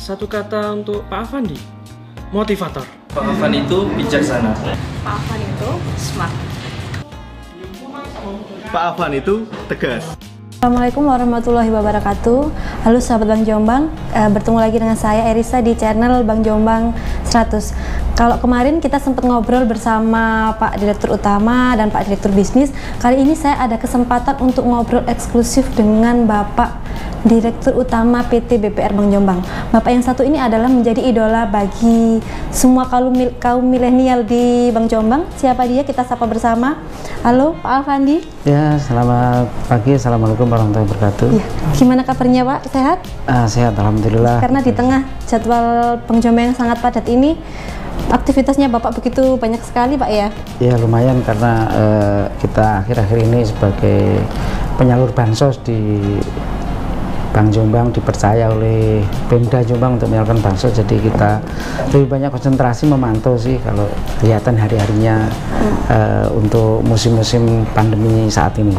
Satu kata untuk Pak Afandi, motivator. Pak Afan itu bijaksana. Pak Afan itu smart. Pak Afan itu tegas. Assalamualaikum warahmatullahi wabarakatuh. Halo sahabat Bang Jombang, bertemu lagi dengan saya Erisa di channel Bang Jombang 100. Kalau kemarin kita sempat ngobrol bersama Pak Direktur Utama dan Pak Direktur Bisnis, kali ini saya ada kesempatan untuk ngobrol eksklusif dengan Bapak Direktur Utama PT BPR Bang Jombang. Bapak yang satu ini adalah menjadi idola bagi semua kaum milenial di Bang Jombang. Siapa dia? Kita sapa bersama. Halo Pak Afandi. Ya, selamat pagi. Assalamualaikum warahmatullahi wabarakatuh. Ya, gimana kabarnya Pak? Sehat? Sehat, alhamdulillah. Karena di tengah jadwal Bang Jombang yang sangat padat ini, aktivitasnya Bapak begitu banyak sekali Pak ya? Ya lumayan karena kita akhir-akhir ini sebagai penyalur bansos di Bang Jombang dipercaya oleh Pemda Jombang untuk menyalurkan bansos, jadi kita lebih banyak konsentrasi memantau sih kalau kelihatan hari-harinya untuk musim-musim pandemi saat ini.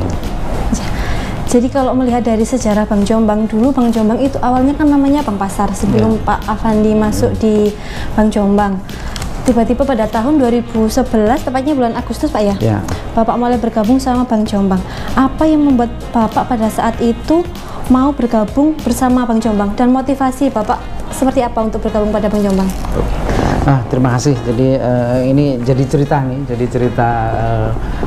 Jadi kalau melihat dari sejarah Bang Jombang dulu, Bang Jombang itu awalnya kan namanya Bang Pasar sebelum Pak Afandi masuk di Bang Jombang. Tiba-tiba pada tahun 2011, tepatnya bulan Agustus Pak ya, Bapak mulai bergabung sama Bang Jombang. Apa yang membuat Bapak pada saat itu mau bergabung bersama Bang Jombang, dan motivasi Bapak seperti apa untuk bergabung pada Bang Jombang? Terima kasih. Jadi ini jadi cerita nih,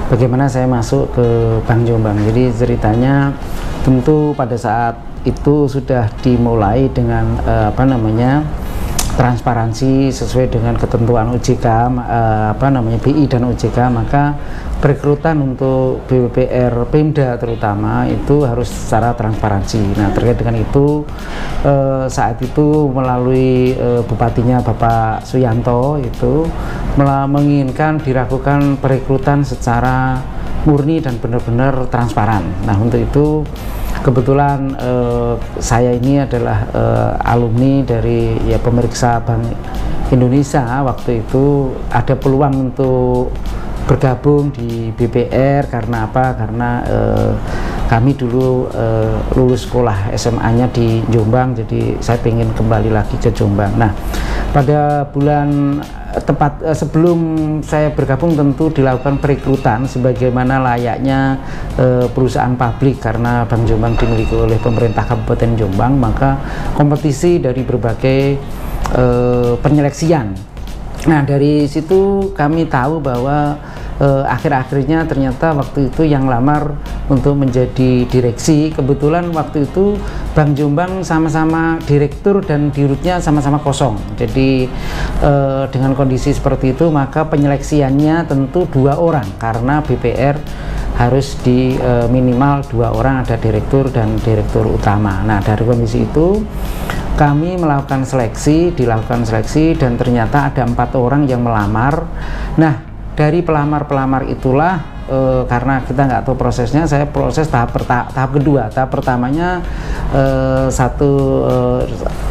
bagaimana saya masuk ke Bang Jombang. Jadi ceritanya tentu pada saat itu sudah dimulai dengan transparansi sesuai dengan ketentuan OJK, BI dan OJK, maka perekrutan untuk BPR Pemda terutama itu harus secara transparansi. Nah, terkait dengan itu saat itu melalui bupatinya Bapak Suyanto itu menginginkan dilakukan perekrutan secara murni dan benar-benar transparan. Nah, untuk itu kebetulan saya ini adalah alumni dari pemeriksa Bank Indonesia. Waktu itu ada peluang untuk bergabung di BPR karena apa? Karena kami dulu lulus sekolah SMA-nya di Jombang, jadi saya ingin kembali lagi ke Jombang. Nah, pada bulan sebelum saya bergabung tentu dilakukan perekrutan sebagaimana layaknya perusahaan publik, karena Bang Jombang dimiliki oleh pemerintah Kabupaten Jombang, maka kompetisi dari berbagai penyeleksian. Nah, dari situ kami tahu bahwa akhir-akhirnya ternyata waktu itu yang lamar untuk menjadi direksi, kebetulan waktu itu Bang Jombang sama-sama direktur dan dirutnya sama-sama kosong. Jadi dengan kondisi seperti itu maka penyeleksiannya tentu 2 orang, karena BPR harus di minimal 2 orang, ada direktur dan direktur utama. Nah, dari kondisi itu kami dilakukan seleksi dan ternyata ada 4 orang yang melamar. Nah, dari pelamar-pelamar itulah karena kita nggak tahu prosesnya, saya proses tahap kedua. Tahap pertamanya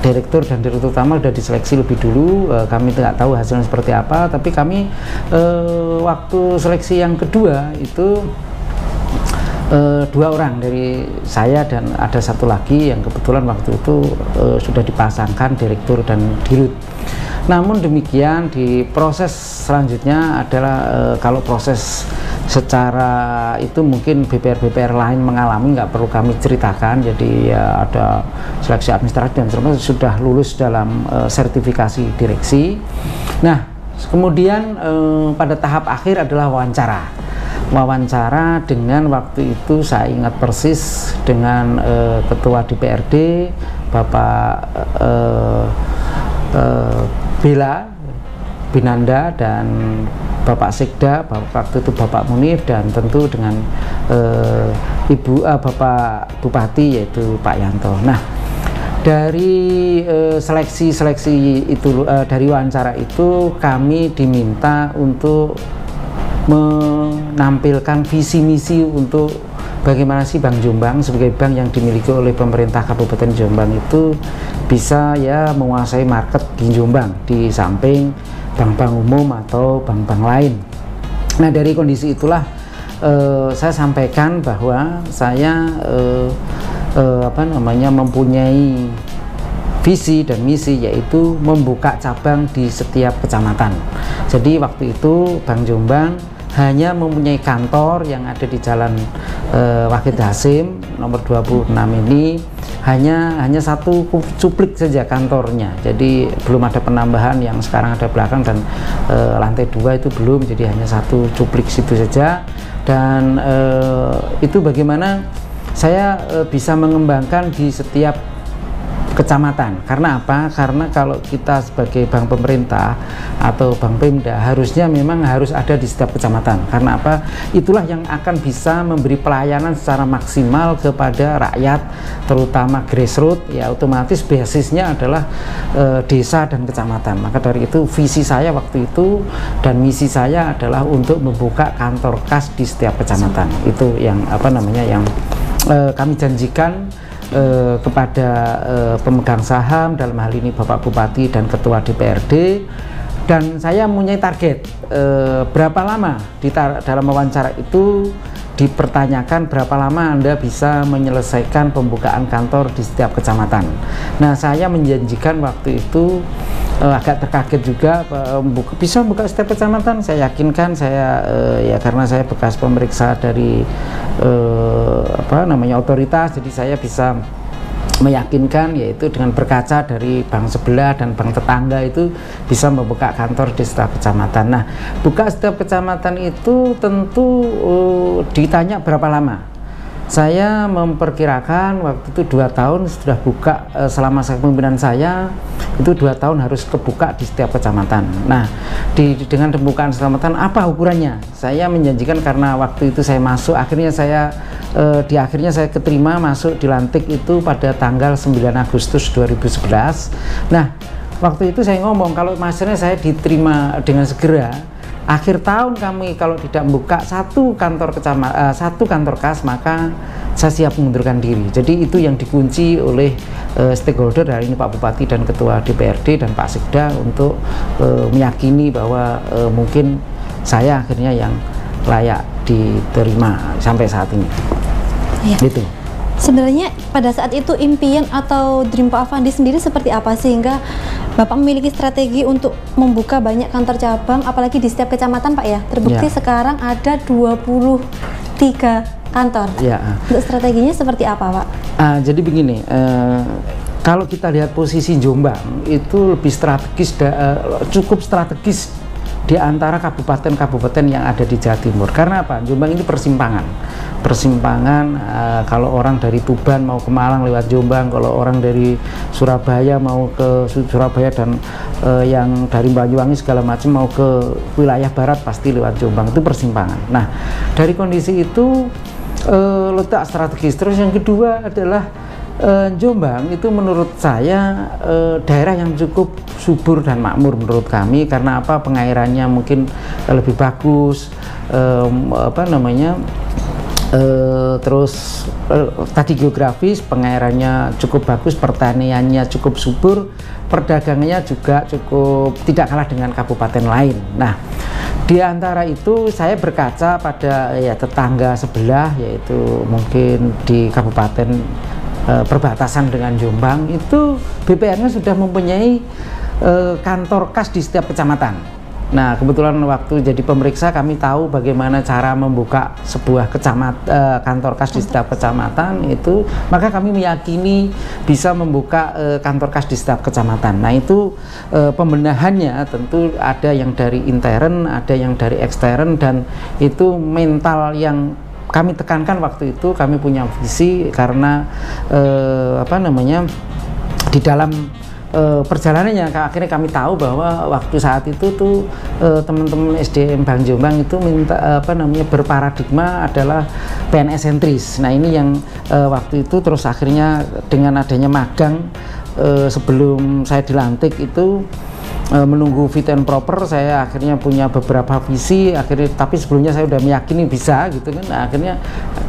direktur dan direktur utama sudah diseleksi lebih dulu, kami nggak tahu hasilnya seperti apa, tapi kami waktu seleksi yang kedua itu 2 orang dari saya dan ada 1 lagi yang kebetulan waktu itu sudah dipasangkan direktur dan dirut. Namun demikian di proses selanjutnya adalah kalau proses secara itu mungkin BPR lain mengalami, nggak perlu kami ceritakan. Jadi ya ada seleksi administratif dan sebagainya, sudah lulus dalam sertifikasi direksi. Nah, kemudian pada tahap akhir adalah wawancara dengan waktu itu saya ingat persis dengan Ketua DPRD Bapak Bella Binanda dan Bapak Sekda, waktu itu Bapak Munif, dan tentu dengan Bapak Bupati yaitu Pak Yanto. Nah, dari seleksi itu, dari wawancara itu kami diminta untuk menampilkan visi misi untuk bagaimana sih Bang Jombang sebagai bank yang dimiliki oleh pemerintah Kabupaten Jombang itu bisa ya menguasai market di Jombang di samping bank-bank umum atau bank-bank lain. Nah, dari kondisi itulah saya sampaikan bahwa saya mempunyai visi dan misi, yaitu membuka cabang di setiap kecamatan. Jadi waktu itu Bank Jombang hanya mempunyai kantor yang ada di Jalan Wahid Hasim nomor 26 ini, hanya satu cuplik saja kantornya. Jadi belum ada penambahan yang sekarang ada belakang, dan lantai 2 itu belum, jadi hanya satu cuplik situ saja. Dan itu bagaimana saya bisa mengembangkan di setiap kecamatan. Karena apa? Karena kalau kita sebagai bank pemerintah atau bank Pemda harusnya memang harus ada di setiap kecamatan. Karena apa? Itulah yang akan bisa memberi pelayanan secara maksimal kepada rakyat, terutama grassroots. Ya otomatis basisnya adalah desa dan kecamatan. Maka dari itu visi saya waktu itu dan misi saya adalah untuk membuka kantor kas di setiap kecamatan. Itu yang yang kami janjikan kepada pemegang saham, dalam hal ini Bapak Bupati dan Ketua DPRD. Dan saya mempunyai target berapa lama dalam wawancara itu dipertanyakan berapa lama Anda bisa menyelesaikan pembukaan kantor di setiap kecamatan. Nah, saya menjanjikan waktu itu agak terkaget juga bisa membuka setiap kecamatan. Saya yakinkan, ya karena saya bekas pemeriksa dari otoritas, jadi saya bisa meyakinkan, yaitu dengan berkaca dari bank sebelah dan bank tetangga itu bisa membuka kantor di setiap kecamatan. Nah, buka setiap kecamatan itu tentu ditanya berapa lama. Saya memperkirakan waktu itu 2 tahun sudah buka, selama kepemimpinan saya itu 2 tahun harus kebuka di setiap kecamatan. Nah, dengan pembukaan kecamatan apa ukurannya? Saya menjanjikan, karena waktu itu saya masuk, akhirnya saya keterima masuk, dilantik itu pada tanggal 9 Agustus 2011. Nah, waktu itu saya ngomong kalau maksudnya saya diterima dengan segera, akhir tahun kami kalau tidak membuka satu kantor kas, maka saya siap mengundurkan diri. Jadi itu yang dikunci oleh stakeholder, hari ini Pak Bupati dan Ketua DPRD dan Pak Sekda, untuk meyakini bahwa mungkin saya akhirnya yang layak diterima sampai saat ini. Ya. Gitu. Sebenarnya pada saat itu impian atau dream Pak Afandi sendiri seperti apa sehingga Bapak memiliki strategi untuk membuka banyak kantor cabang, apalagi di setiap kecamatan, Pak, ya? Terbukti sekarang ada 23 kantor. Ya. Untuk strateginya seperti apa, Pak? Jadi begini, kalau kita lihat posisi Jombang itu lebih strategis, cukup strategis di antara kabupaten-kabupaten yang ada di Jawa Timur. Karena apa? Jombang ini persimpangan, kalau orang dari Tuban mau ke Malang lewat Jombang, kalau orang dari Surabaya mau ke Surabaya, dan yang dari Banyuwangi segala macam mau ke wilayah barat pasti lewat Jombang. Itu persimpangan. Nah, dari kondisi itu letak strategis. Terus yang kedua adalah Jombang itu menurut saya daerah yang cukup subur dan makmur menurut kami. Karena apa? Pengairannya mungkin lebih bagus, terus tadi geografis pengairannya cukup bagus, pertaniannya cukup subur, perdagangannya juga cukup tidak kalah dengan kabupaten lain. Nah, di antara itu saya berkaca pada tetangga sebelah, yaitu mungkin di kabupaten perbatasan dengan Jombang itu BPR-nya sudah mempunyai kantor kas di setiap kecamatan. Nah, kebetulan waktu jadi pemeriksa kami tahu bagaimana cara membuka sebuah kantor kas di setiap kecamatan itu, maka kami meyakini bisa membuka kantor kas di setiap kecamatan. Nah, itu pembenahannya tentu ada yang dari intern, ada yang dari ekstern, dan itu mental yang kami tekankan waktu itu. Kami punya visi karena di dalam perjalanannya akhirnya kami tahu bahwa waktu saat itu tuh teman-teman SDM Bank Jombang itu minta berparadigma adalah PNS sentris. Nah, ini yang waktu itu terus akhirnya dengan adanya magang sebelum saya dilantik itu menunggu fit and proper, saya akhirnya punya beberapa visi akhirnya, tapi sebelumnya saya sudah meyakini bisa gitu kan. Nah, akhirnya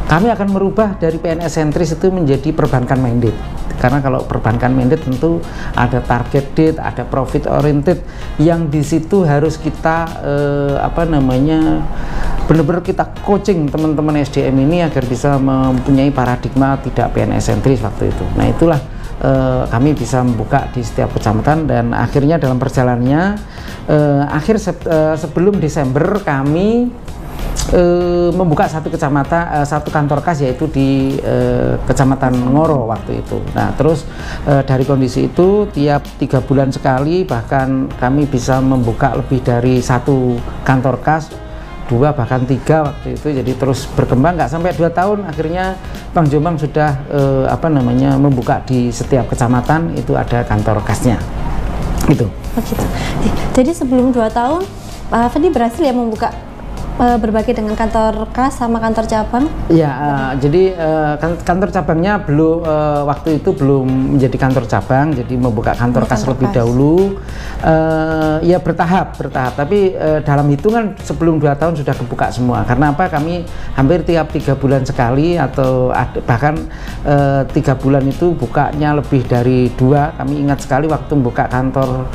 kami akan merubah dari PNS sentris itu menjadi perbankan minded. Karena kalau perbankan minded tentu ada target date, ada profit oriented, yang di situ harus kita benar-benar kita coaching teman-teman SDM ini agar bisa mempunyai paradigma tidak PNS sentris waktu itu. Nah, itulah kami bisa membuka di setiap kecamatan, dan akhirnya dalam perjalanannya sebelum Desember kami membuka satu kecamatan, satu kantor kas, yaitu di Kecamatan Ngoro waktu itu. Nah, terus dari kondisi itu tiap 3 bulan sekali bahkan kami bisa membuka lebih dari satu kantor kas, 2 bahkan 3 waktu itu. Jadi terus berkembang, nggak sampai 2 tahun akhirnya Bank Jombang sudah membuka di setiap kecamatan itu ada kantor kasnya gitu. Oh gitu. Jadi sebelum 2 tahun Pak Afandi berhasil ya membuka berbagi dengan kantor kas sama kantor cabang? Ya, jadi kantor cabangnya belum, waktu itu belum menjadi kantor cabang, jadi membuka kantor kas lebih dahulu. Ya bertahap, tapi dalam hitungan sebelum 2 tahun sudah kebuka semua. Karena apa? Kami hampir tiap 3 bulan sekali, atau bahkan 3 bulan itu bukanya lebih dari 2. Kami ingat sekali waktu membuka kantor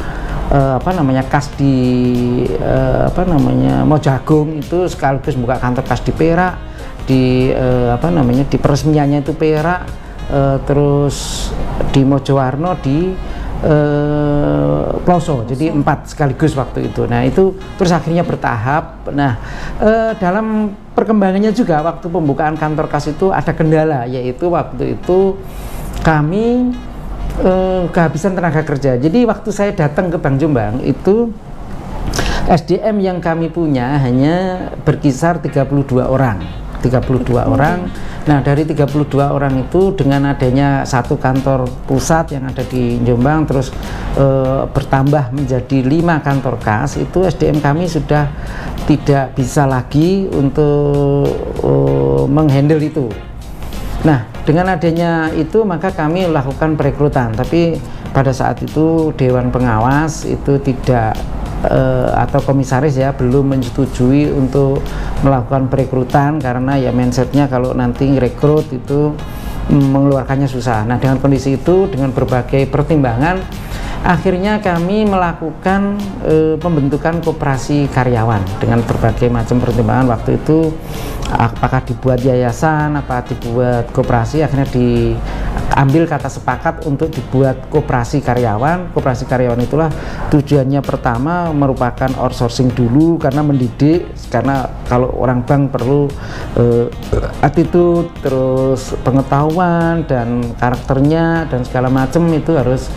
kas di Mojagung itu sekaligus buka kantor kas di Perak, di di peresmiannya itu Perak, terus di Mojowarno, di Ploso, jadi 4 sekaligus waktu itu. Nah itu terus akhirnya bertahap. Nah dalam perkembangannya juga waktu pembukaan kantor kas itu ada kendala, yaitu waktu itu kami kehabisan tenaga kerja. Jadi waktu saya datang ke Bank Jombang itu SDM yang kami punya hanya berkisar 32 orang. Nah, dari 32 orang itu dengan adanya satu kantor pusat yang ada di Jombang, terus bertambah menjadi 5 kantor kas, itu SDM kami sudah tidak bisa lagi untuk menghandle itu. Nah, dengan adanya itu maka kami lakukan perekrutan, tapi pada saat itu Dewan Pengawas itu tidak atau komisaris ya belum menyetujui untuk melakukan perekrutan, karena ya mindsetnya kalau nanti rekrut itu mengeluarkannya susah. Nah, dengan kondisi itu, dengan berbagai pertimbangan, akhirnya kami melakukan pembentukan koperasi karyawan dengan berbagai macam pertimbangan waktu itu. Apakah dibuat yayasan, apa dibuat koperasi, akhirnya diambil kata sepakat untuk dibuat koperasi karyawan. Koperasi karyawan itulah tujuannya pertama merupakan outsourcing dulu, karena mendidik, karena kalau orang bank perlu attitude, terus pengetahuan dan karakternya dan segala macam itu harus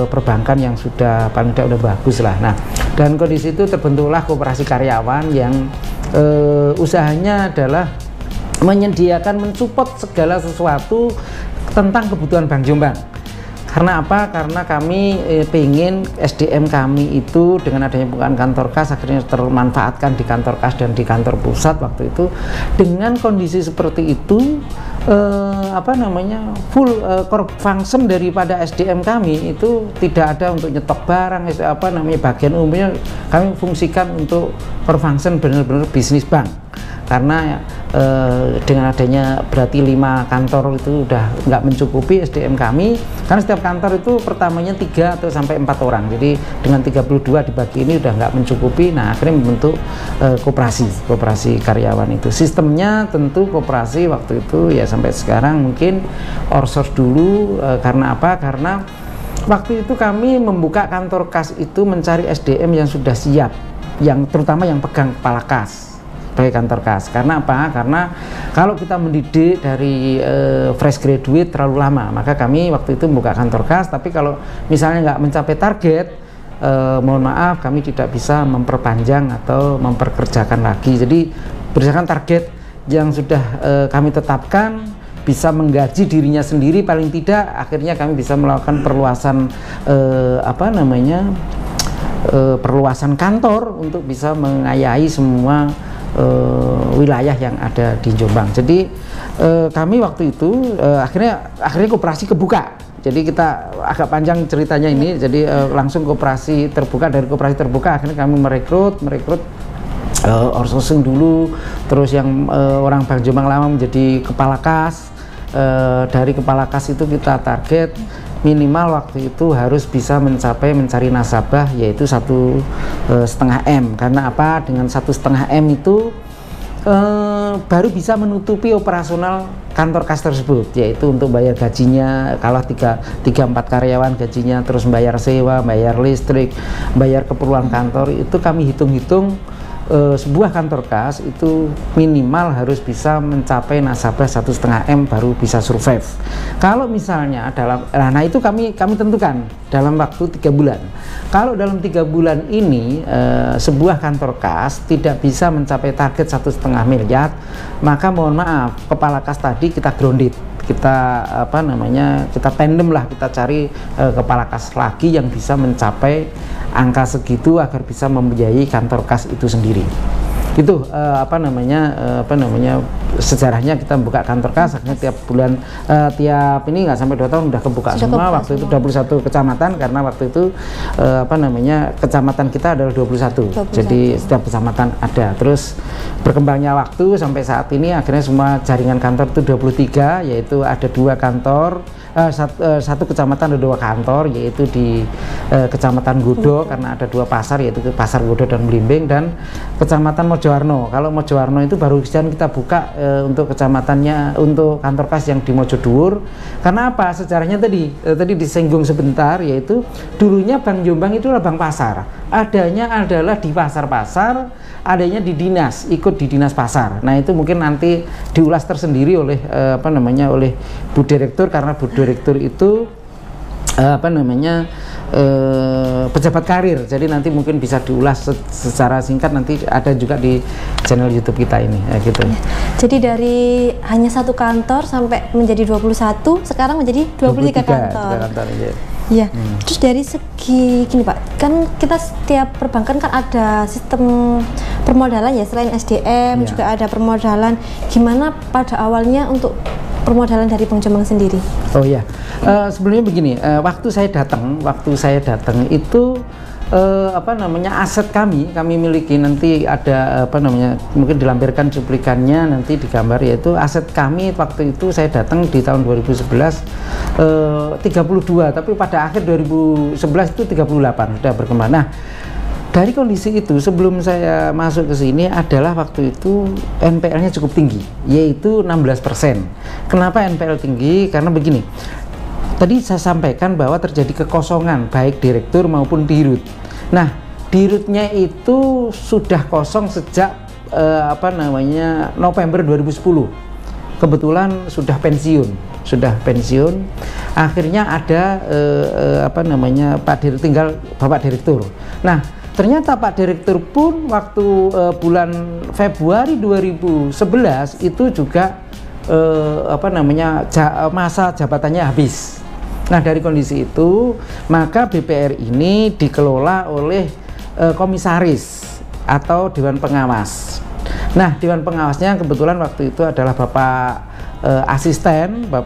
perbankan yang sudah paling tidak udah bagus lah. Nah, dan kondisi itu terbentuklah koperasi karyawan yang usahanya adalah menyediakan, mensupport segala sesuatu tentang kebutuhan Bank Jombang. Karena apa? Karena kami pengen SDM kami itu dengan adanya pembukaan kantor kas akhirnya termanfaatkan di kantor kas dan di kantor pusat waktu itu. Dengan kondisi seperti itu, full core function daripada SDM kami itu tidak ada untuk nyetok barang, bagian umumnya kami fungsikan untuk core function benar-benar bisnis bank. Karena dengan adanya berarti 5 kantor itu udah nggak mencukupi SDM kami, karena setiap kantor itu pertamanya 3 atau sampai 4 orang, jadi dengan 32 dibagi ini udah nggak mencukupi. Nah, akhirnya membentuk koperasi karyawan itu. Sistemnya tentu koperasi waktu itu ya sampai sekarang mungkin outsource dulu. Karena apa? Karena waktu itu kami membuka kantor kas itu mencari SDM yang sudah siap, yang terutama yang pegang kepala kas sebagai kantor kas. Karena apa? Karena kalau kita mendidik dari fresh graduate terlalu lama, maka kami waktu itu membuka kantor kas, tapi kalau misalnya nggak mencapai target, mohon maaf kami tidak bisa memperpanjang atau memperkerjakan lagi. Jadi berdasarkan target yang sudah kami tetapkan, bisa menggaji dirinya sendiri paling tidak, akhirnya kami bisa melakukan perluasan perluasan kantor untuk bisa mengayahi semua wilayah yang ada di Jombang. Jadi kami waktu itu akhirnya koperasi kebuka. Jadi kita agak panjang ceritanya ini. Jadi langsung koperasi terbuka, dari koperasi terbuka akhirnya kami merekrut outsourcing dulu, terus yang orang Bank Jombang lama menjadi kepala kas. Dari kepala kas itu kita target minimal waktu itu harus bisa mencari nasabah yaitu 1,5 M. Karena apa? Dengan 1,5 M itu baru bisa menutupi operasional kantor kas tersebut, yaitu untuk bayar gajinya, kalau 3-4 karyawan gajinya, terus bayar sewa, bayar listrik, bayar keperluan kantor, itu kami hitung-hitung sebuah kantor kas itu minimal harus bisa mencapai nasabah 1,5 M baru bisa survive. Kalau misalnya nah itu kami tentukan dalam waktu 3 bulan. Kalau dalam 3 bulan ini sebuah kantor kas tidak bisa mencapai target 1,5 miliar, maka mohon maaf, kepala kas tadi kita grounded, kita kita tandem lah, kita cari kepala kas lagi yang bisa mencapai angka segitu agar bisa membiayai kantor kas itu sendiri. Itu sejarahnya kita buka kantor kas, akhirnya tiap bulan tiap ini nggak sampai 2 tahun udah kebuka semua. Waktu itu 21 kecamatan, karena waktu itu kecamatan kita adalah 21. Jadi setiap kecamatan ada. Terus berkembangnya waktu sampai saat ini akhirnya semua jaringan kantor itu 23, yaitu ada 2 kantor, satu kecamatan ada 2 kantor, yaitu di Kecamatan Godo, karena ada 2 pasar, yaitu Pasar Godo dan Blimbing, dan Kecamatan Mojowarno. Kalau Mojowarno itu baru kita buka untuk kecamatannya, untuk kantor kas yang di Mojodhuwur. Karena apa? Sejarahnya tadi disinggung sebentar, yaitu dulunya Bank Jombang itu adalah bank pasar, adanya adalah di pasar-pasar, adanya di dinas, ikut di dinas pasar. Nah itu mungkin nanti diulas tersendiri oleh oleh Bu Direktur, karena Bu Direktur itu pejabat karir, jadi nanti mungkin bisa diulas secara singkat, nanti ada juga di channel YouTube kita ini gitu. Jadi dari hanya 1 kantor sampai menjadi 21, sekarang menjadi 23 kantor. Iya. Terus dari segi gini Pak, kan kita setiap perbankan kan ada sistem permodalan ya, selain SDM juga ada permodalan. Gimana pada awalnya untuk permodalan dari Bank Jombang sendiri? Oh ya, sebelumnya begini, waktu saya datang itu aset kami miliki, nanti ada mungkin dilampirkan cuplikannya nanti digambar, yaitu aset kami waktu itu saya datang di tahun 2011 32, tapi pada akhir 2011 itu 38 sudah berkembang. Nah, dari kondisi itu sebelum saya masuk ke sini adalah waktu itu NPL-nya cukup tinggi, yaitu 16%. Kenapa NPL tinggi? Karena begini, tadi saya sampaikan bahwa terjadi kekosongan baik direktur maupun dirut. Nah, dirutnya itu sudah kosong sejak November 2010. Kebetulan sudah pensiun. Akhirnya ada tinggal Bapak Direktur. Nah, ternyata Pak Direktur pun waktu bulan Februari 2011 itu juga masa jabatannya habis. Nah, dari kondisi itu maka BPR ini dikelola oleh komisaris atau Dewan Pengawas. Nah, Dewan Pengawasnya kebetulan waktu itu adalah Bapak Asisten 2,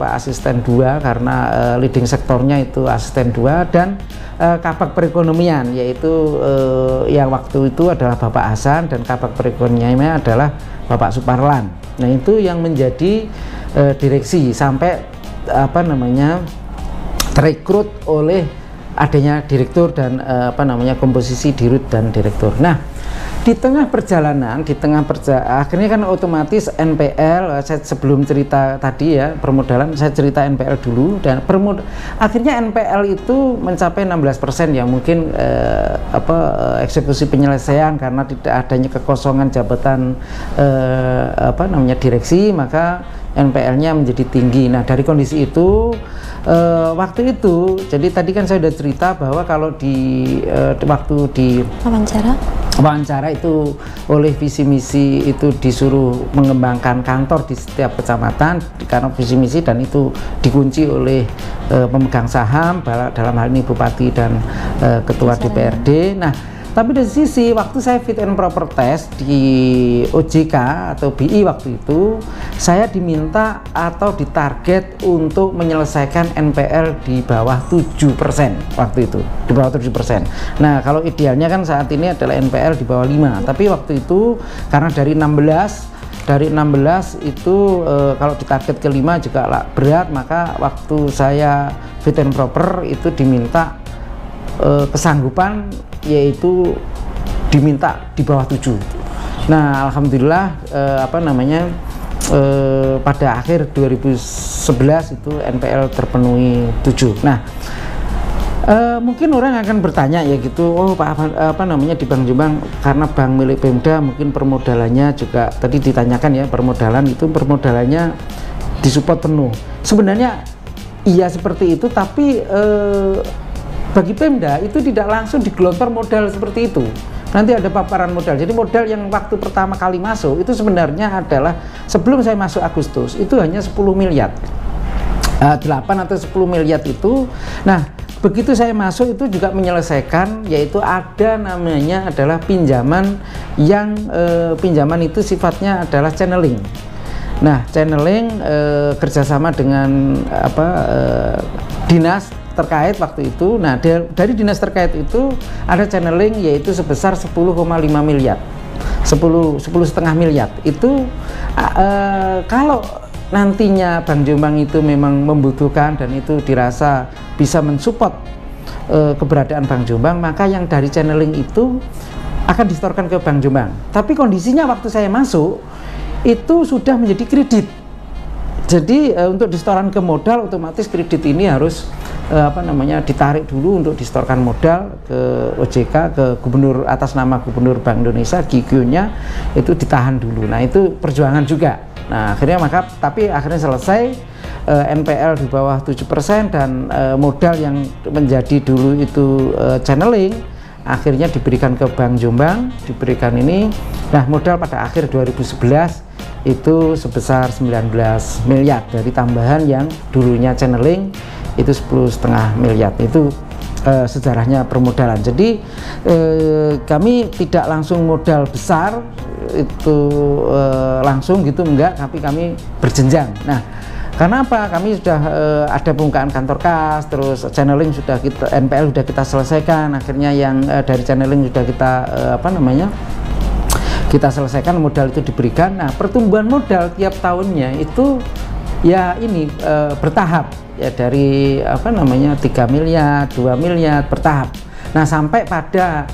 karena leading sektornya itu Asisten 2, dan Kabag Perekonomian, yaitu yang waktu itu adalah Bapak Hasan, dan Kabag Perekonomiannya adalah Bapak Suparlan. Nah, itu yang menjadi direksi sampai terekrut oleh adanya direktur dan komposisi dirut dan direktur. Nah, di tengah perjalanan, akhirnya kan otomatis NPL, saya sebelum cerita tadi ya permodalan, saya cerita NPL dulu, dan akhirnya NPL itu mencapai 16% ya, mungkin eksekusi penyelesaian karena tidak adanya kekosongan jabatan direksi, maka NPL-nya menjadi tinggi. Nah, dari kondisi itu waktu itu, jadi tadi kan saya sudah cerita bahwa kalau waktu di wawancara itu oleh visi misi itu disuruh mengembangkan kantor di setiap kecamatan, karena visi misi dan itu dikunci oleh pemegang saham, dalam hal ini Bupati dan Ketua DPRD. Nah, tapi dari sisi waktu saya fit and proper test di OJK atau BI waktu itu, saya diminta atau ditarget untuk menyelesaikan NPL di bawah 7% waktu itu, di bawah 7%. Nah, kalau idealnya kan saat ini adalah NPL di bawah 5, tapi waktu itu karena dari 16 itu kalau ditarget ke 5 juga berat, maka waktu saya fit and proper itu diminta kesanggupan, yaitu diminta di bawah 7. Nah, alhamdulillah pada akhir 2011 itu NPL terpenuhi 7. Nah, mungkin orang akan bertanya ya gitu, oh Pak di Bank Jombang karena bank milik Pemda mungkin permodalannya juga tadi ditanyakan ya, permodalannya disupport penuh. Sebenarnya iya seperti itu, tapi bagi Pemda itu tidak langsung digelontor modal seperti itu. Nanti ada paparan modal. Jadi modal yang waktu pertama kali masuk itu sebenarnya adalah sebelum saya masuk Agustus itu hanya 10 miliar. 8 atau 10 miliar itu. Nah, begitu saya masuk itu juga menyelesaikan, yaitu ada namanya adalah pinjaman yang pinjaman itu sifatnya adalah channeling. Nah, channeling kerjasama dengan dinas terkait waktu itu. Nah, dari dinas terkait itu ada channeling yaitu sebesar 10,5 miliar, 10,5 miliar. Itu kalau nantinya Bank Jombang itu memang membutuhkan dan itu dirasa bisa mensupport keberadaan Bank Jombang, maka yang dari channeling itu akan disetorkan ke Bank Jombang. Tapi kondisinya waktu saya masuk itu sudah menjadi kredit. Jadi untuk disetoran ke modal otomatis kredit ini harus ditarik dulu untuk distorkan modal ke OJK, ke gubernur atas nama Gubernur Bank Indonesia, GIGO-nya itu ditahan dulu. Nah, itu perjuangan juga. Nah, tapi akhirnya selesai, NPL di bawah 7% dan modal yang menjadi dulu itu channeling akhirnya diberikan ke Bank Jombang, diberikan ini. Nah, modal pada akhir 2011 itu sebesar 19 miliar dari tambahan yang dulunya channeling itu 10,5 miliar. Itu sejarahnya permodalan. Jadi kami tidak langsung modal besar itu langsung gitu, enggak, tapi kami berjenjang. Nah, karena apa? Kami sudah ada pembukaan kantor kas, terus channeling sudah NPL sudah kita selesaikan, akhirnya yang dari channeling sudah kita kita selesaikan, modal itu diberikan. Nah, pertumbuhan modal tiap tahunnya itu ya ini bertahap ya, dari 3 miliar, 2 miliar bertahap. Nah, sampai pada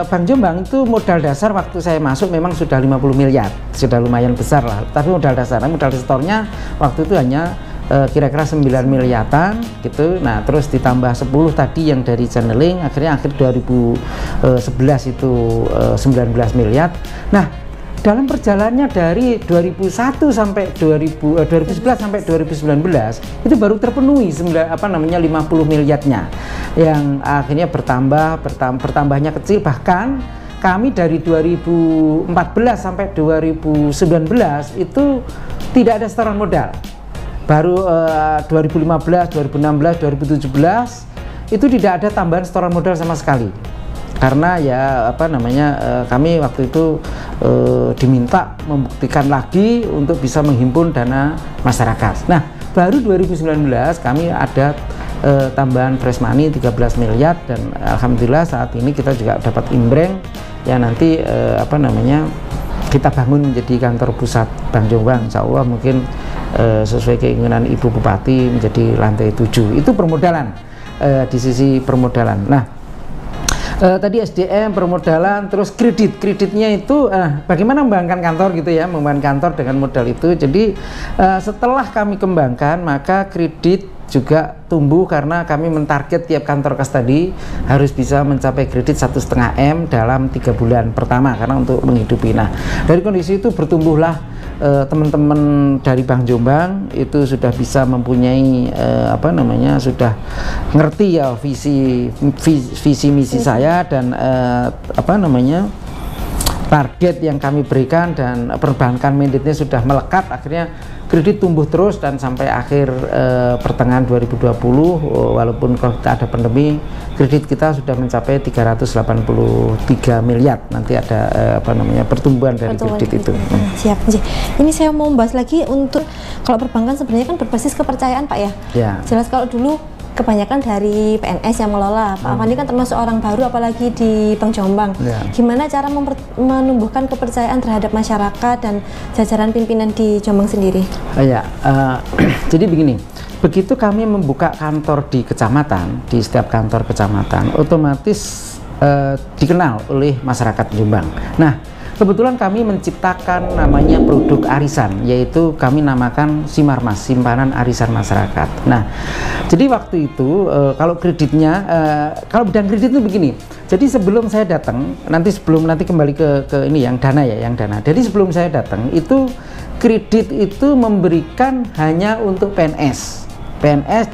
Bank Jombang itu modal dasar waktu saya masuk memang sudah 50 miliar, sudah lumayan besar lah. Tapi modal dasarnya, modal setornya waktu itu hanya kira-kira 9 miliaran gitu. Nah, terus ditambah 10 tadi yang dari channeling, akhirnya akhir 2011 itu 19 miliar. Nah, dalam perjalanannya dari 2011 sampai 2019 itu baru terpenuhi 50 miliarnya, yang akhirnya bertambahnya kecil. Bahkan kami dari 2014 sampai 2019 itu tidak ada setoran modal. Baru 2015, 2016, 2017 itu tidak ada tambahan setoran modal sama sekali. Karena ya kami waktu itu diminta membuktikan lagi untuk bisa menghimpun dana masyarakat. Nah, baru 2019 kami ada tambahan fresh money 13 miliar dan alhamdulillah saat ini kita juga dapat imbreng ya, nanti kita bangun menjadi kantor pusat Bank Jombang. Insya Allah mungkin sesuai keinginan Ibu Bupati menjadi lantai 7. Itu permodalan, di sisi permodalan. Nah, tadi SDM, permodalan, terus kreditnya itu bagaimana mengembangkan kantor gitu ya, mengembangkan kantor dengan modal itu. Jadi setelah kami kembangkan, maka kredit juga tumbuh karena kami mentarget tiap kantor kas tadi harus bisa mencapai kredit 1,5 M dalam 3 bulan pertama karena untuk menghidupi. Nah, dari kondisi itu bertumbuhlah teman-teman dari Bank Jombang itu sudah bisa mempunyai sudah ngerti ya visi misi saya dan target yang kami berikan, dan perbankan mandatenya sudah melekat. Akhirnya kredit tumbuh terus dan sampai akhir pertengahan 2020 walaupun ada pandemi, kredit kita sudah mencapai 383 miliar. Nanti ada pertumbuhan dari kredit itu. Siap. Ini saya mau membahas lagi untuk kalau perbankan sebenarnya kan berbasis kepercayaan Pak ya. Jelas kalau dulu kebanyakan dari PNS yang mengelola. Pak Afandi kan termasuk orang baru apalagi di Bank Jombang. Gimana cara menumbuhkan kepercayaan terhadap masyarakat dan jajaran pimpinan di Jombang sendiri? Jadi begini, begitu kami membuka kantor di kecamatan, di setiap kantor kecamatan otomatis dikenal oleh masyarakat Jombang. Nah, kebetulan kami menciptakan namanya produk arisan, yaitu kami namakan Simarmas, simpanan arisan masyarakat. Nah, jadi waktu itu kalau kreditnya, kalau bidang kredit itu begini. Jadi sebelum saya datang, nanti kembali ke ini yang dana ya, yang dana. Jadi sebelum saya datang itu kredit itu memberikan hanya untuk PNS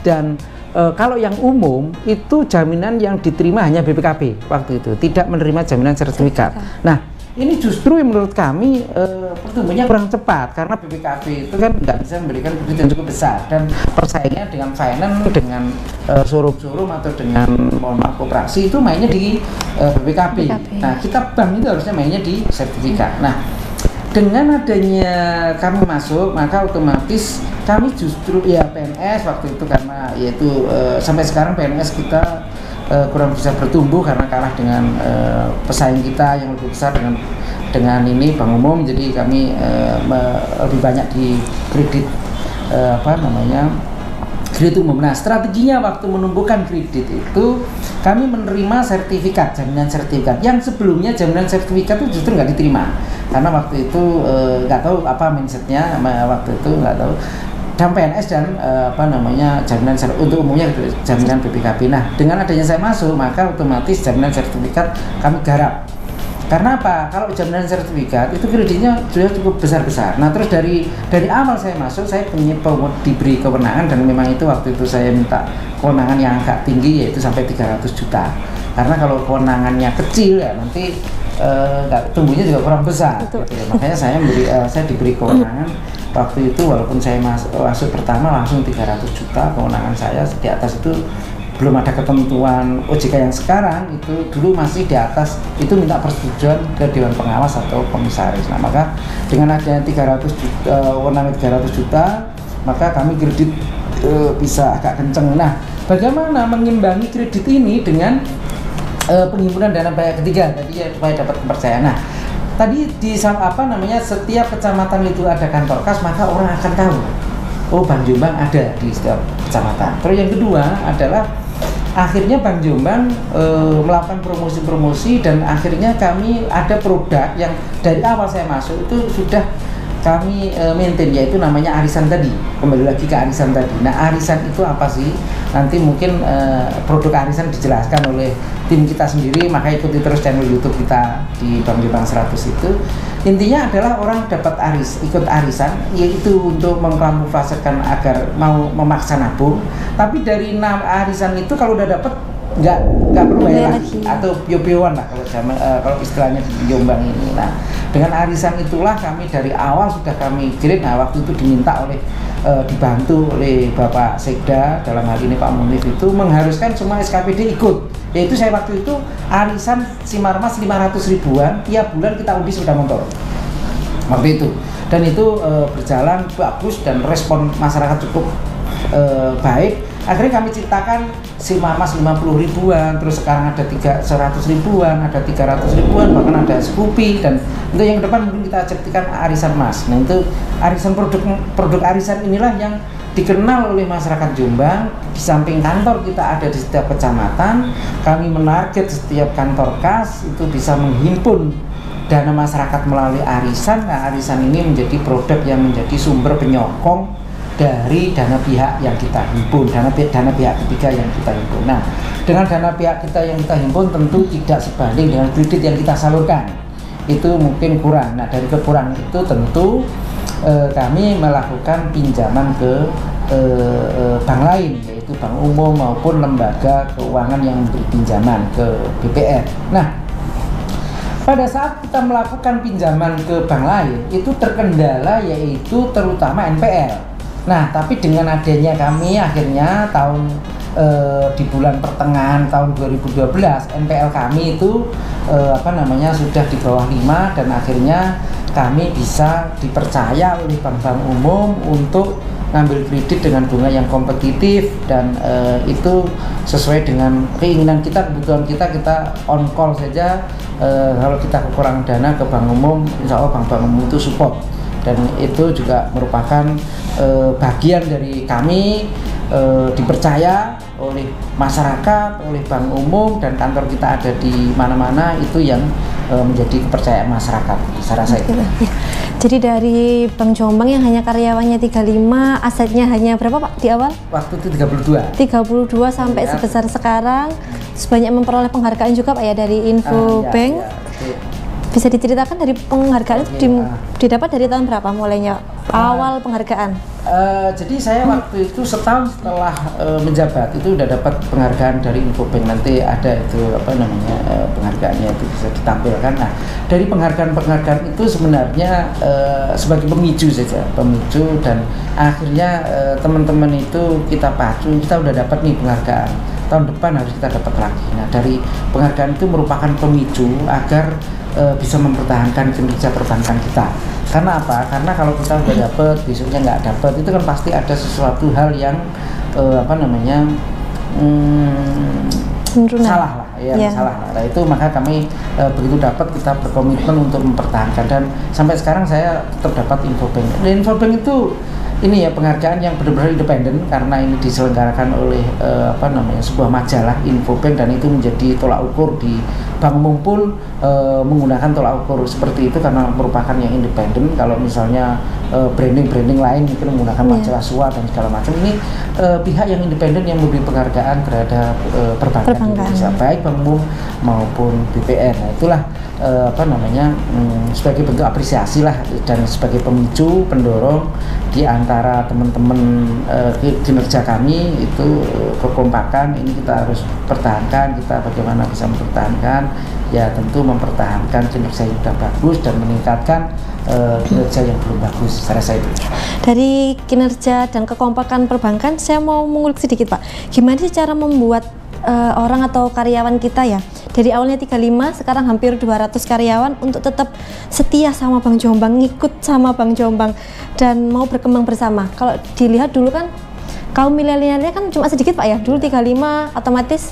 dan kalau yang umum itu jaminan yang diterima hanya BPKB waktu itu, tidak menerima jaminan sertifikat. Nah, ini justru yang menurut kami pertumbuhannya kurang cepat karena BPKB itu kan nggak bisa memberikan kredit yang cukup besar dan persaingannya dengan finance, dengan showroom atau dengan mohon maaf koperasi itu mainnya di BPKB. Nah, kita bank itu harusnya mainnya di sertifikat. Nah, dengan adanya kami masuk, maka otomatis kami justru ya PNS waktu itu karena yaitu sampai sekarang PNS kita kurang bisa bertumbuh karena kalah dengan pesaing kita yang lebih besar dengan ini bank umum. Jadi kami lebih banyak di kredit kredit umum. Nah, strateginya waktu menumbuhkan kredit itu kami menerima sertifikat, jaminan sertifikat yang sebelumnya jaminan sertifikat itu justru nggak diterima karena waktu itu nggak tahu apa mindsetnya waktu itu nggak tahu. Dan PNS dan jaminan untuk umumnya jaminan BPKB. Nah, dengan adanya saya masuk maka otomatis jaminan sertifikat kami garap. Karena apa? Kalau jaminan sertifikat itu kreditnya sudah cukup besar-besar. Nah, terus dari awal saya masuk saya diberi kewenangan dan memang itu waktu itu saya minta kewenangan yang agak tinggi yaitu sampai 300 juta. Karena kalau kewenangannya kecil ya nanti tumbuhnya juga kurang besar. Gitu. Makanya saya diberi kewenangan waktu itu walaupun saya masuk pertama langsung 300 juta kewenangan saya. Di atas itu belum ada ketentuan OJK yang sekarang, itu dulu masih di atas itu minta persetujuan ke Dewan Pengawas atau Komisaris. Nah, maka dengan adanya 300 juta, wewenang 300 juta, maka kami kredit bisa agak kenceng. Nah, bagaimana mengimbangi kredit ini dengan penghimpunan dana pihak ketiga tadi ya supaya dapat kepercayaan. Nah, tadi di setiap kecamatan itu ada kantor kas, maka orang akan tahu oh Bank Jombang ada di setiap kecamatan. Terus yang kedua adalah akhirnya Bank Jombang melakukan promosi-promosi dan akhirnya kami ada produk yang dari awal saya masuk itu sudah kami maintain, yaitu namanya arisan tadi. Kembali lagi ke arisan tadi. Nah, arisan itu apa sih? Nanti mungkin produk arisan dijelaskan oleh tim kita sendiri, maka ikuti terus channel YouTube kita di Bang Jombang 100 itu. Intinya adalah orang dapat ikut arisan, yaitu untuk mengkamuflasekan agar mau memaksa nabung. Tapi dari arisan itu kalau udah dapat nggak perlu bayar lagi atau pio-pioan lah kalau istilahnya di Jombang ini. Nah, dengan arisan itulah kami dari awal sudah kami kirim. Nah, waktu itu diminta dibantu oleh Bapak Sekda, dalam hal ini Pak Munif, itu mengharuskan semua SKPD ikut. Yaitu saya waktu itu arisan Simarmas 500 ribuan tiap bulan kita undi sepeda motor waktu itu, dan itu berjalan bagus dan respon masyarakat cukup baik. Akhirnya kami ciptakan Simarmas 50 ribuan, terus sekarang ada 100 ribuan, ada 300 ribuan, bahkan ada Scoopy, dan untuk yang depan mungkin kita ciptakan arisan Mas. Nah, itu arisan produk arisan inilah yang dikenal oleh masyarakat Jombang. Di samping kantor kita ada di setiap kecamatan, kami menarget setiap kantor kas itu bisa menghimpun dana masyarakat melalui arisan. Nah, arisan ini menjadi produk yang menjadi sumber penyokong dari dana pihak yang kita himpun, dana pihak ketiga yang kita himpun. Nah, dengan dana pihak kita yang kita himpun tentu tidak sebanding dengan kredit yang kita salurkan, itu mungkin kurang. Nah, dari kekurangan itu tentu kami melakukan pinjaman ke bank lain, yaitu bank umum maupun lembaga keuangan yang memberi pinjaman ke BPR. Nah, pada saat kita melakukan pinjaman ke bank lain itu terkendala yaitu terutama NPL. Nah, tapi dengan adanya kami akhirnya di bulan pertengahan tahun 2012 NPL kami itu sudah di bawah 5, dan akhirnya kami bisa dipercaya oleh bank-bank umum untuk ngambil kredit dengan bunga yang kompetitif, dan itu sesuai dengan keinginan kita, kebutuhan kita on call saja. Kalau kita kekurangan dana ke bank umum, insya Allah bank-bank umum itu support, dan itu juga merupakan bagian dari kami dipercaya oleh masyarakat, oleh bank umum, dan kantor kita ada di mana-mana. Itu yang menjadi kepercayaan masyarakat. Saya rasa itu. Ya. Jadi dari Bank Jombang yang hanya karyawannya 35, asetnya hanya berapa Pak di awal? Waktu itu 32 sampai sebesar sekarang, sebanyak memperoleh penghargaan juga Pak ya dari Infobank. Bisa diceritakan dari penghargaan itu didapat dari tahun berapa mulainya awal penghargaan? Jadi saya waktu itu setahun setelah menjabat itu udah dapat penghargaan dari Infobank. Nanti ada itu penghargaannya itu bisa ditampilkan. Nah, dari penghargaan itu sebenarnya sebagai pemicu saja, dan akhirnya teman-teman itu kita pacu, kita udah dapat nih penghargaan. Tahun depan harus kita dapat lagi. Nah, dari penghargaan itu merupakan pemicu agar bisa mempertahankan kinerja perbankan kita. Karena apa? Karena kalau kita udah dapet, besoknya nggak dapet, itu kan pasti ada sesuatu hal yang salah lah, salah lah. Nah, itu maka kami begitu dapat kita berkomitmen untuk mempertahankan, dan sampai sekarang saya tetap dapat Infobank. Dan Infobank itu ini ya penghargaan yang benar-benar independen karena ini diselenggarakan oleh sebuah majalah Infobank, dan itu menjadi tolak ukur di Bank Umum pun menggunakan tolak ukur seperti itu karena merupakan yang independen. Kalau misalnya branding lain mungkin menggunakan majalah SUA dan segala macam, ini pihak yang independen yang memberi penghargaan terhadap perbankan Indonesia, baik Bank Umum maupun BPR. Nah, itulah sebagai bentuk apresiasi lah dan sebagai pemicu pendorong di antara teman-teman kinerja kami itu kekompakan ini kita harus pertahankan. Kita bagaimana bisa mempertahankan, ya tentu mempertahankan kinerja yang sudah bagus dan meningkatkan kinerja yang belum bagus. Saya rasa itu. Dari kinerja dan kekompakan perbankan, saya mau mengulik sedikit Pak, gimana sih cara membuat orang atau karyawan kita ya dari awalnya 35 sekarang hampir 200 karyawan untuk tetap setia sama Bank Jombang, ngikut sama Bank Jombang dan mau berkembang bersama. Kalau dilihat dulu kan kaum milenialnya kan cuma sedikit Pak ya, dulu 35 otomatis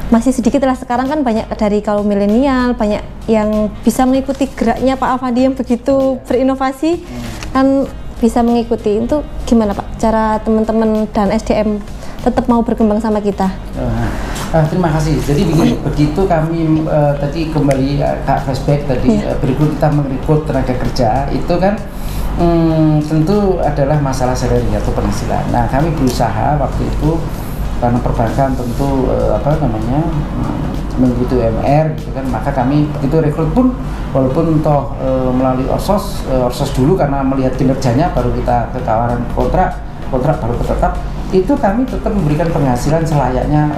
masih sedikit lah. Sekarang kan banyak dari kaum milenial, banyak yang bisa mengikuti geraknya Pak Afandi yang begitu berinovasi, kan bisa mengikuti. Itu gimana Pak cara teman-teman dan SDM tetap mau berkembang sama kita? Terima kasih. Jadi begitu kami tadi kembali flashback tadi, berikut kita merekrut tenaga kerja itu kan tentu adalah masalah salary atau penghasilan. Nah, kami berusaha waktu itu karena perbankan tentu mengikuti UMR gitu kan, maka kami begitu rekrut pun walaupun toh melalui orsos dulu karena melihat kinerjanya baru kita ke tawaran kontrak baru tetap, itu kami tetap memberikan penghasilan selayaknya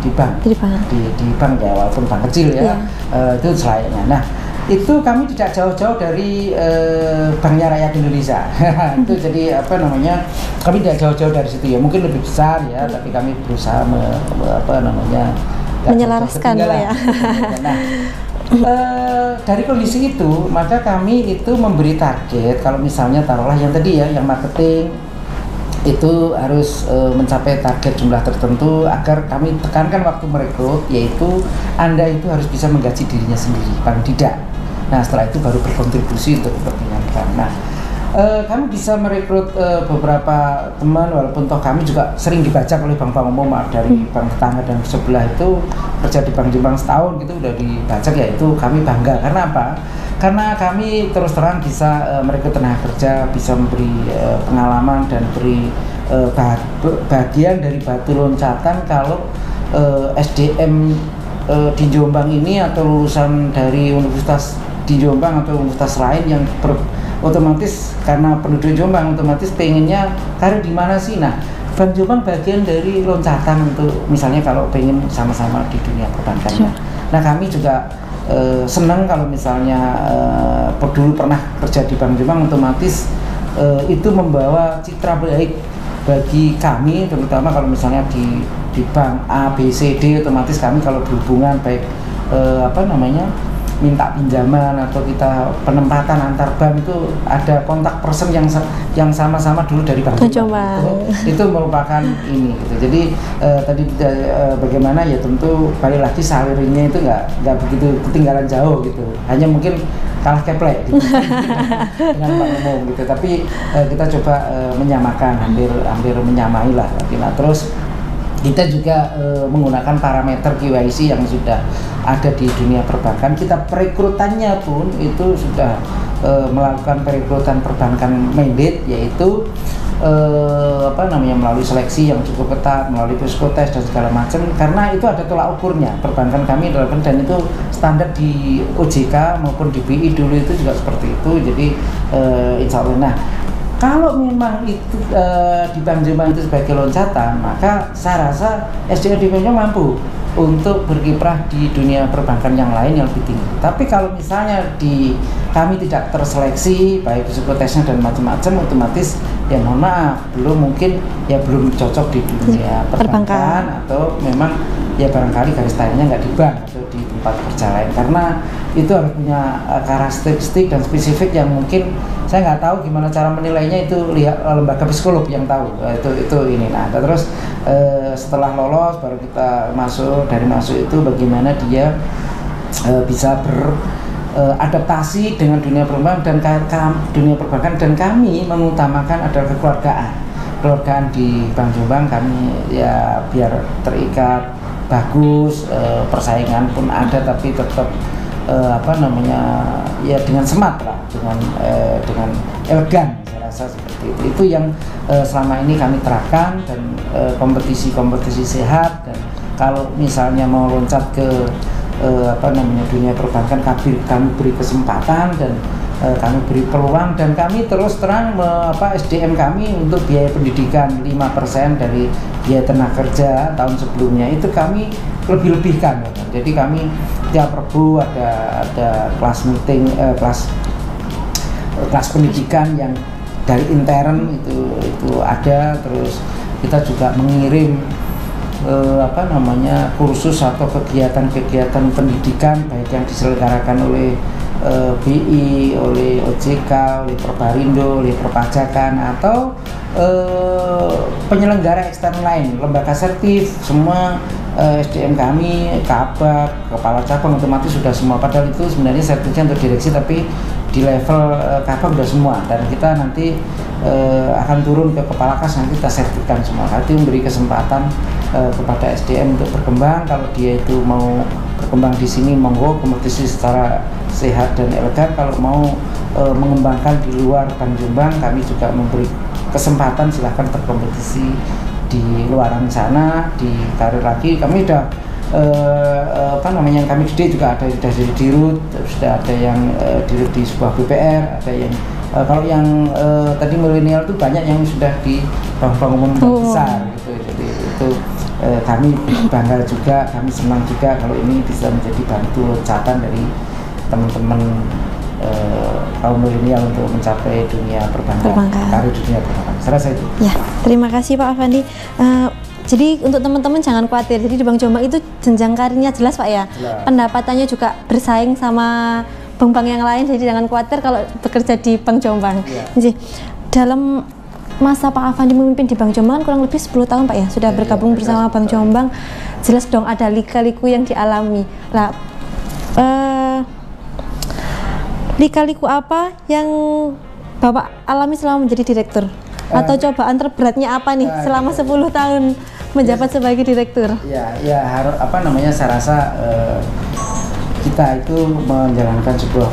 di bank ya, walaupun bank kecil ya, itu selayaknya. Nah, itu kami tidak jauh-jauh dari Banknya Rakyat Indonesia. Itu jadi kami tidak jauh-jauh dari situ ya, mungkin lebih besar ya, tapi kami berusaha menyelaraskan ya. Nah, dari kondisi itu maka kami itu memberi target, kalau misalnya taruhlah yang tadi ya, yang marketing itu harus mencapai target jumlah tertentu agar kami tekankan waktu merekrut, yaitu Anda itu harus bisa menggaji dirinya sendiri paling tidak. Nah, setelah itu baru berkontribusi untuk kepentingan bank. Nah, kami bisa merekrut beberapa teman, walaupun toh kami juga sering dibajak oleh bank-bank umum dari bank tetangga dan sebelah itu kerja di Bank Jombang setahun gitu udah dibajak, ya itu kami bangga. Karena apa? Karena kami terus terang bisa merekrut tenaga kerja, bisa memberi pengalaman dan beri bagian dari batu loncatan kalau SDM di Jombang ini atau lulusan dari universitas di Jombang atau universitas lain yang otomatis karena penduduk Jombang otomatis pengennya karir di mana sih. Nah, Bank Jombang bagian dari loncatan untuk misalnya kalau pengen sama-sama di dunia perbankan. Nah, kami juga senang kalau misalnya dulu pernah kerja di Bank Jombang, otomatis itu membawa citra baik bagi kami, terutama kalau misalnya di bank A, B, C, D, otomatis kami kalau berhubungan baik minta pinjaman atau kita penempatan antar bank itu ada kontak person yang sama-sama dulu dari Bank Jombang. Itu merupakan ini gitu. Jadi tadi bagaimana ya, tentu balik lagi salarinya itu nggak begitu ketinggalan jauh gitu. Hanya mungkin kalah keplek gitu dengan Bank Umum gitu. Tapi kita coba menyamakan, hampir menyamai lah. Nah, terus Kita juga menggunakan parameter KYC yang sudah ada di dunia perbankan. Kita perekrutannya pun itu sudah melakukan perekrutan perbankan mandate, yaitu melalui seleksi yang cukup ketat, melalui psikotes dan segala macam, karena itu ada tolak ukurnya. Perbankan kami adalah, dan itu standar di OJK maupun di BI dulu itu juga seperti itu. Jadi insya Allah. Nah, kalau memang itu di Bank Jombang itu sebagai loncatan, maka saya rasa SDM di Bank Jombang mampu untuk berkiprah di dunia perbankan yang lain yang lebih tinggi. Tapi kalau misalnya kami tidak terseleksi baik psikotesnya dan macam-macam, otomatis ya mohon maaf, belum cocok di dunia perbankan, atau memang ya barangkali garis tayangnya nggak di bank atau di tempat kerja lain, karena itu harus punya karakteristik dan spesifik yang mungkin saya nggak tahu gimana cara menilainya, itu lihat lembaga psikolog yang tahu. Itu ini. Nah, terus setelah lolos baru kita dari masuk itu bagaimana dia bisa beradaptasi dengan dunia perbankan dan kami mengutamakan adalah kekeluargaan di Bank Jombang. Kami ya biar terikat bagus, persaingan pun ada tapi tetap ya dengan smart lah, dengan elegan, saya rasa seperti itu. Itu yang selama ini kami terapkan, dan kompetisi sehat. Dan kalau misalnya mau loncat ke dunia perbankan, kami beri kesempatan dan kami beri peluang, dan kami terus terang SDM kami untuk biaya pendidikan 5% dari biaya tenaga kerja tahun sebelumnya itu kami lebih-lebihkan. Jadi kami tiap Rabu ada kelas meeting, kelas pendidikan yang dari intern itu ada. Terus kita juga mengirim kursus atau kegiatan pendidikan baik yang diselenggarakan oleh BI, oleh OJK, oleh Perbarindo, oleh Perpajakan, atau penyelenggara eksternal lain, lembaga sertif, semua SDM kami, kabak, kepala cabang otomatis sudah semua. Padahal itu sebenarnya sertifnya untuk direksi, tapi di level kabak sudah semua, dan kita nanti akan turun ke kepala kas, nanti kita sertifikan semua. Nanti memberi kesempatan kepada SDM untuk berkembang. Kalau dia itu mau berkembang di sini, monggo kompetisi secara sehat dan elegan. Kalau mau mengembangkan di luar Bank Jombang, kami juga memberi kesempatan, silahkan berkompetisi di luaran sana, di karir lagi. Kami udah yang kami gede juga ada sudah di Dirut, sudah ada yang Dirut di sebuah BPR, ada yang kalau yang tadi milenial itu banyak yang sudah di bank-bank umum besar gitu. Jadi itu kami bangga juga, kami senang juga kalau ini bisa menjadi bantu loncatan dari teman-teman kaum milenial untuk mencapai dunia perbankan, karir dunia perbankan. Saya rasa itu. Ya, terima kasih Pak Afandi. Jadi untuk teman-teman jangan khawatir. Jadi di Bank Jombang itu jenjang karirnya jelas Pak ya. Jelas. Pendapatannya juga bersaing sama bank-bank yang lain. Jadi jangan khawatir kalau bekerja di Bank Jombang. Ya. Jadi dalam masa Pak Afandi memimpin di Bank Jombang kurang lebih 10 tahun Pak ya, sudah bergabung bersama Bank Jombang. Jelas dong ada lika-liku yang dialami. Lah, lika-liku apa yang Bapak alami selama menjadi direktur? Atau cobaan terberatnya apa nih selama 10 tahun menjabat sebagai direktur? Saya rasa kita itu menjalankan sebuah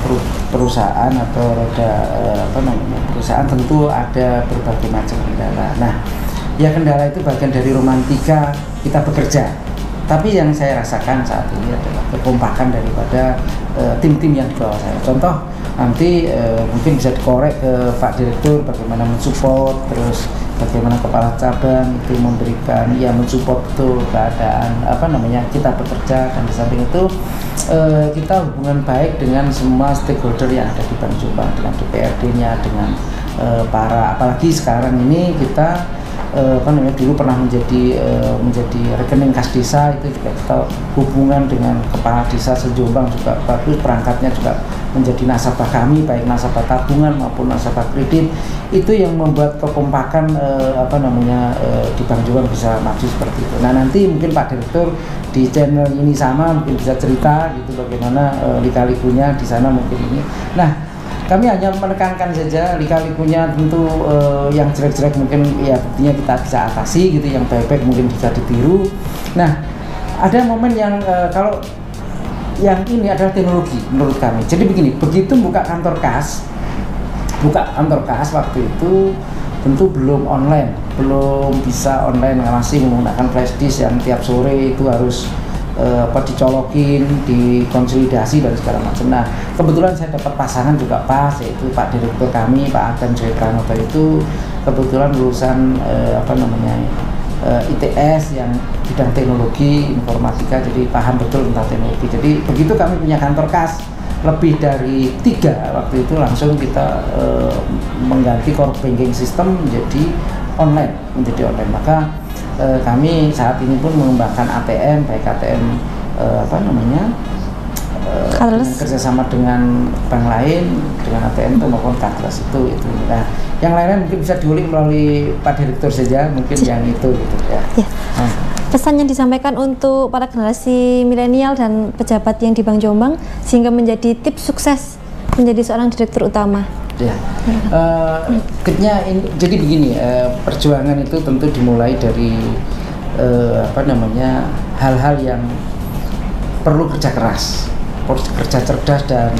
perusahaan atau perusahaan tentu ada berbagai macam kendala. Nah, ya kendala itu bagian dari romantika kita bekerja. Tapi yang saya rasakan saat ini adalah kekompakan daripada tim-tim yang di bawah saya. Contoh, nanti mungkin bisa dikorek ke Pak Direktur bagaimana mensupport, terus bagaimana kepala cabang itu memberikan, ya mensupport betul keadaan kita bekerja, dan di samping itu kita hubungan baik dengan semua stakeholder yang ada di Bank Jombang, dengan DPRD-nya, dengan apalagi sekarang ini kita dulu pernah menjadi rekening kas desa, itu juga kita hubungan dengan kepala desa se-Jombang juga bagus, perangkatnya juga menjadi nasabah kami, baik nasabah tabungan maupun nasabah kredit. Itu yang membuat kekompakan di Bank Jombang bisa maju seperti itu. Nah, nanti mungkin Pak Direktur di channel ini sama mungkin bisa cerita gitu bagaimana lika-likunya di sana mungkin ini. Nah, kami hanya menekankan saja lika-likunya tentu yang jelek-jelek mungkin ya buktinya kita bisa atasi gitu, yang baik-baik mungkin bisa ditiru. Nah, ada momen yang kalau yang ini adalah teknologi menurut kami. Jadi begini, begitu buka kantor kas waktu itu tentu belum online, belum bisa online, masih menggunakan flash disk yang tiap sore itu harus dicolokin, dikonsolidasi dan segala macam. Nah, kebetulan saya dapat pasangan juga pas, yaitu Pak Direktur kami, Pak Adam Joy Pranoto itu kebetulan lulusan ITS yang bidang teknologi informatika, jadi paham betul tentang teknologi. Jadi begitu kami punya kantor kas lebih dari 3 waktu itu, langsung kita mengganti core banking system menjadi online. Maka kami saat ini pun mengembangkan ATM, baik ATM kerjasama dengan bank lain, dengan ATM itu maupun cardless itu. Nah, yang lain mungkin bisa diulik melalui Pak Direktur saja, mungkin yang itu gitu ya. Pesan yang disampaikan untuk para generasi milenial dan pejabat yang di Bank Jombang sehingga menjadi tips sukses menjadi seorang direktur utama. Ya, jadi begini, perjuangan itu tentu dimulai dari hal-hal yang perlu kerja keras, kerja cerdas dan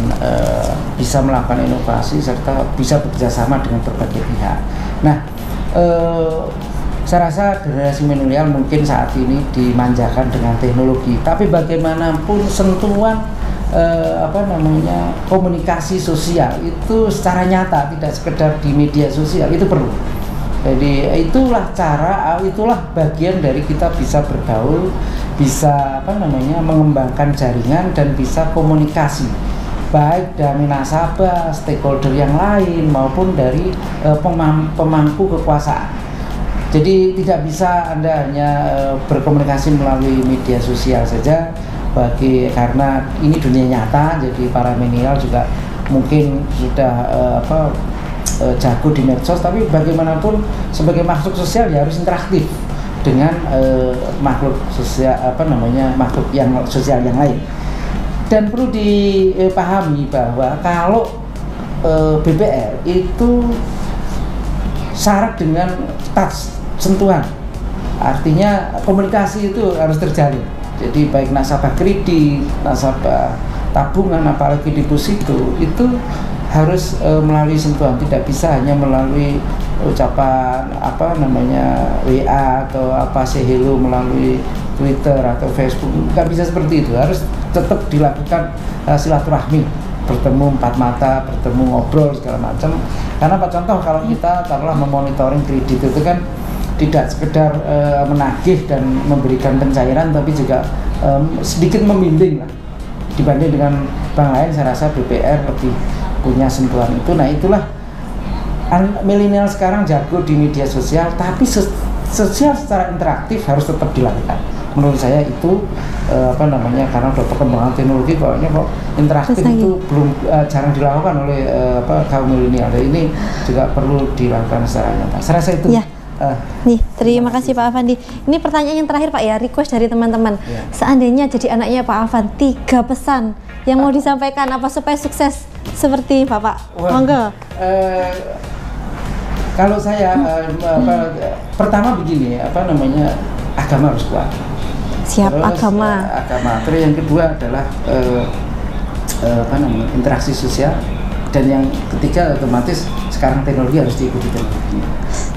bisa melakukan inovasi serta bisa bekerjasama dengan berbagai pihak. Nah, saya rasa generasi milenial mungkin saat ini dimanjakan dengan teknologi, tapi bagaimanapun sentuhan komunikasi sosial itu secara nyata, tidak sekedar di media sosial, itu perlu. Jadi itulah bagian dari kita bisa bergaul, bisa mengembangkan jaringan dan bisa komunikasi baik dari nasabah, stakeholder yang lain maupun dari pemangku kekuasaan. Jadi tidak bisa Anda hanya berkomunikasi melalui media sosial saja, karena ini dunia nyata. Jadi para milenial juga mungkin sudah jago di medsos, tapi bagaimanapun sebagai makhluk sosial ya harus interaktif dengan makhluk sosial makhluk yang sosial yang lain. Dan perlu dipahami bahwa kalau BBR itu syarat dengan touch, sentuhan, artinya komunikasi itu harus terjalin. Jadi baik nasabah kredit, nasabah tabungan, apalagi deposito itu harus melalui sentuhan, tidak bisa hanya melalui ucapan WA atau say hello melalui Twitter atau Facebook. Nggak bisa seperti itu, harus tetap dilakukan silaturahmi, bertemu 4 mata, bertemu ngobrol segala macam. Karena Pak, contoh kalau kita taruhlah memonitoring kredit itu kan tidak sekedar menagih dan memberikan pencairan, tapi juga sedikit membimbing lah. Dibanding dengan bank lain, saya rasa BPR lebih punya sentuhan itu. Nah, itulah milenial sekarang jago di media sosial, tapi sosial secara interaktif harus tetap dilakukan. Menurut saya itu karena udah perkembangan teknologi kok interaktif itu belum jarang dilakukan oleh kaum milenial. Dan ini juga perlu dilakukan secara nyata. Saya rasa itu. Ya. Nih, terima kasih Pak Afandi. Ini pertanyaan yang terakhir Pak ya, request dari teman-teman. Ya. Seandainya jadi anaknya Pak Afan, 3 pesan yang mau disampaikan apa supaya sukses seperti Bapak? Monggo. Kalau saya pertama begini, agama harus kuat. Siap. Terus, agama. Terus yang kedua adalah interaksi sosial, dan yang ketiga otomatis sekarang teknologi harus diikuti teknologi.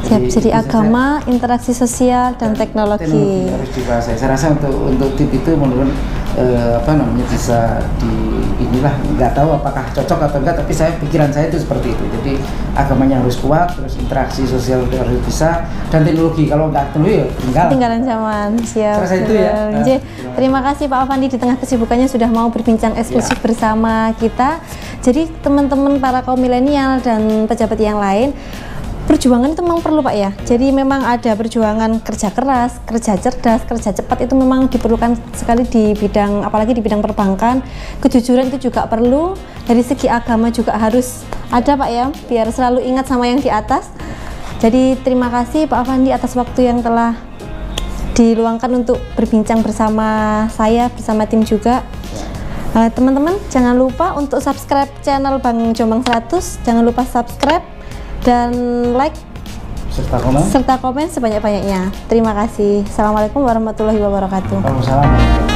Jadi agama, interaksi sosial dan teknologi harus dikuasai. Saya rasa untuk tip itu menurut bisa nggak tahu apakah cocok atau enggak, tapi pikiran saya itu seperti itu. Jadi agamanya harus kuat, terus interaksi sosial harus bisa, dan teknologi kalau nggak teknologi ya tinggalan zaman. Siap. Saya rasa itu ya. Terima kasih Pak Afandi di tengah kesibukannya sudah mau berbincang eksklusif bersama kita. Jadi teman-teman para kaum milenial dan pejabat yang lain, perjuangan itu memang perlu Pak ya. Jadi memang ada perjuangan kerja keras, kerja cerdas, kerja cepat, itu memang diperlukan sekali di bidang, apalagi di bidang perbankan. Kejujuran itu juga perlu. Dari segi agama juga harus ada Pak ya, biar selalu ingat sama yang di atas. Jadi terima kasih Pak Afandi atas waktu yang telah diluangkan untuk berbincang bersama saya, bersama tim juga. Teman-teman jangan lupa untuk subscribe channel Bang Jombang 100, jangan lupa subscribe dan like serta komen sebanyak-banyaknya. Terima kasih. Assalamualaikum warahmatullahi wabarakatuh. Waalaikumsalam.